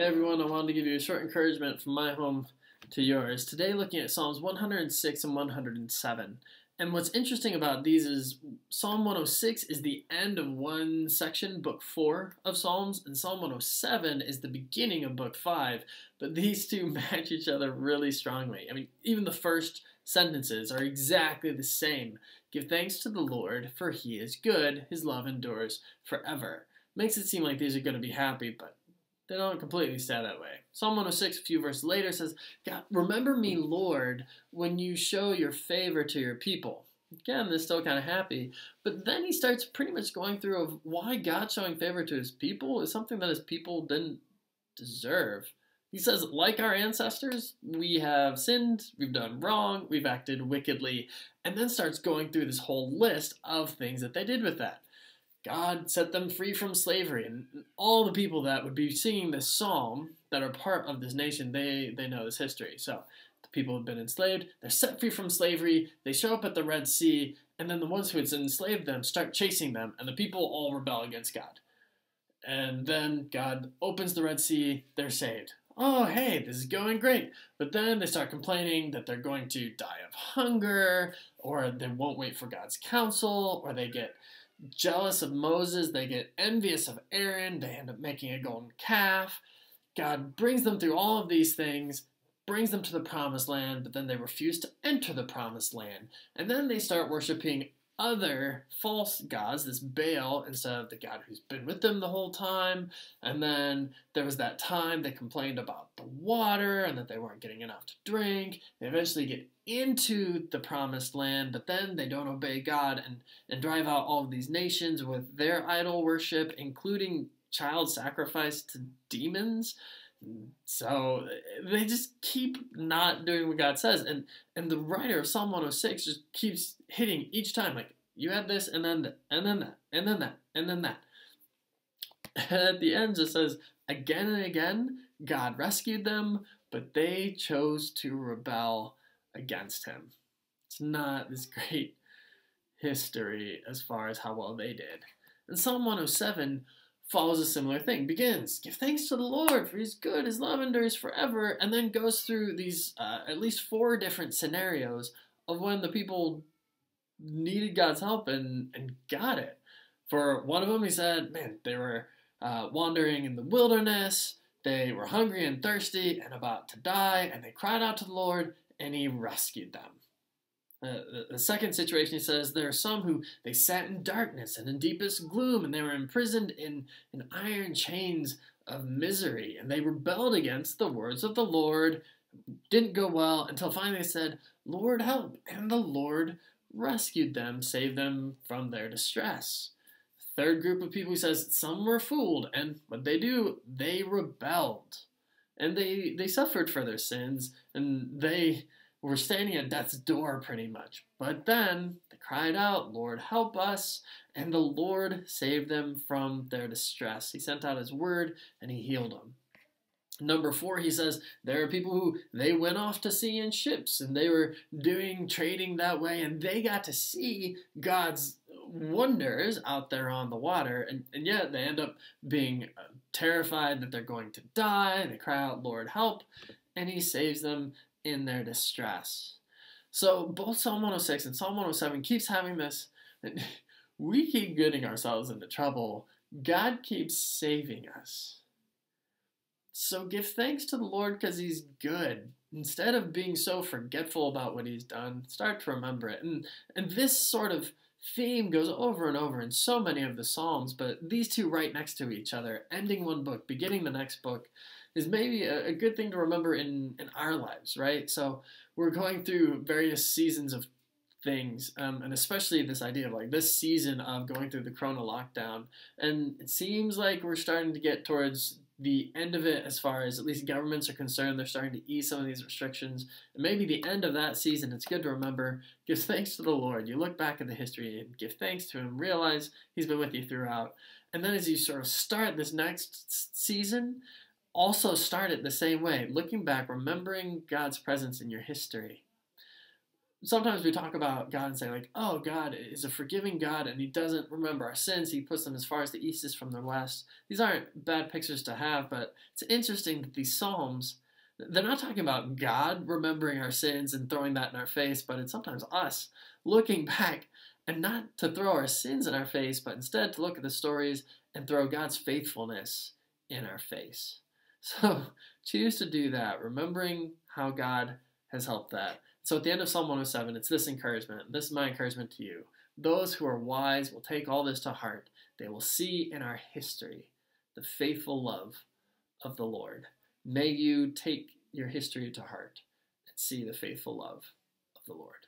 Hey everyone, I wanted to give you a short encouragement from my home to yours. Today looking at Psalms 106 and 107. And what's interesting about these is Psalm 106 is the end of one section, book 4 of Psalms, and Psalm 107 is the beginning of book 5. But these two match each other really strongly. I mean, even the first sentences are exactly the same. Give thanks to the Lord, for he is good, his love endures forever. Makes it seem like these are going to be happy, but they don't completely stay that way. Psalm 106, a few verses later, says, God, remember me, Lord, when you show your favor to your people. Again, they're still kind of happy. But then he starts pretty much going through of why God showing favor to his people is something that his people didn't deserve. He says, like our ancestors, we have sinned, we've done wrong, we've acted wickedly, and then starts going through this whole list of things that they did with that. God set them free from slavery, and all the people that would be singing this psalm that are part of this nation, they know this history. So the people have been enslaved, they're set free from slavery, they show up at the Red Sea, and then the ones who had enslaved them start chasing them, and the people all rebel against God. And then God opens the Red Sea, they're saved. Oh, hey, this is going great. But then they start complaining that they're going to die of hunger, or they won't wait for God's counsel, or they get jealous of Moses, they get envious of Aaron, they end up making a golden calf. God brings them through all of these things, brings them to the promised land, but then they refuse to enter the promised land. And then they start worshiping other false gods, this Baal, instead of the God who's been with them the whole time. And then there was that time they complained about the water and that they weren't getting enough to drink. They eventually get into the promised land, but then they don't obey God and drive out all of these nations with their idol worship, including child sacrifice to demons. So they just keep not doing what God says. And the writer of Psalm 106 just keeps hitting each time, like, you had this, and then that, and then that, and then that, and then that. And at the end just says, again and again, God rescued them, but they chose to rebel against him. It's not this great history as far as how well they did. And Psalm 107 follows a similar thing. Begins, give thanks to the Lord, for he's good, his love endures forever, and then goes through these at least 4 different scenarios of when the people needed God's help and got it. For one of them, he said, man, they were wandering in the wilderness, they were hungry and thirsty and about to die, and they cried out to the Lord, and he rescued them. The second situation, he says, there are some who they sat in darkness and in deepest gloom, and they were imprisoned in iron chains of misery, and they rebelled against the words of the Lord. Didn't go well until finally they said, Lord, help, and the Lord rescued them, saved them from their distress. Third group of people, he says, some were fooled, and what they do, they rebelled, and they suffered for their sins, and they were standing at death's door pretty much. But then they cried out, Lord, help us, and the Lord saved them from their distress. He sent out his word, and he healed them. Number 4, he says, there are people who, they went off to sea in ships, and they were doing trading that way, and they got to see God's wonders out there on the water, and yet they end up being terrified that they're going to die. They cry out, Lord, help, and he saves them in their distress. So both Psalm 106 and Psalm 107 keeps having this, we keep getting ourselves into trouble. God keeps saving us. So give thanks to the Lord because he's good. Instead of being so forgetful about what he's done, start to remember it. And this sort of theme goes over and over in so many of the Psalms, but these two right next to each other, ending one book, beginning the next book, is maybe a good thing to remember in our lives, right? So we're going through various seasons of things, and especially this idea of like this season of going through the Corona lockdown, and it seems like we're starting to get towards the end of it as far as at least governments are concerned. They're starting to ease some of these restrictions, and maybe the end of that season, it's good to remember, give thanks to the Lord. You look back at the history and give thanks to him, realize he's been with you throughout, and then as you sort of start this next season, also start it the same way, looking back, remembering God's presence in your history. sometimes we talk about God and say, like, oh, God is a forgiving God and he doesn't remember our sins. He puts them as far as the east is from the west. These aren't bad pictures to have, but it's interesting that these Psalms, they're not talking about God remembering our sins and throwing that in our face, but it's sometimes us looking back and not to throw our sins in our face, but instead to look at the stories and throw God's faithfulness in our face. So choose to do that, remembering how God has helped that. So at the end of Psalm 107, it's this encouragement. This is my encouragement to you. Those who are wise will take all this to heart. They will see in our history the faithful love of the Lord. May you take your history to heart and see the faithful love of the Lord.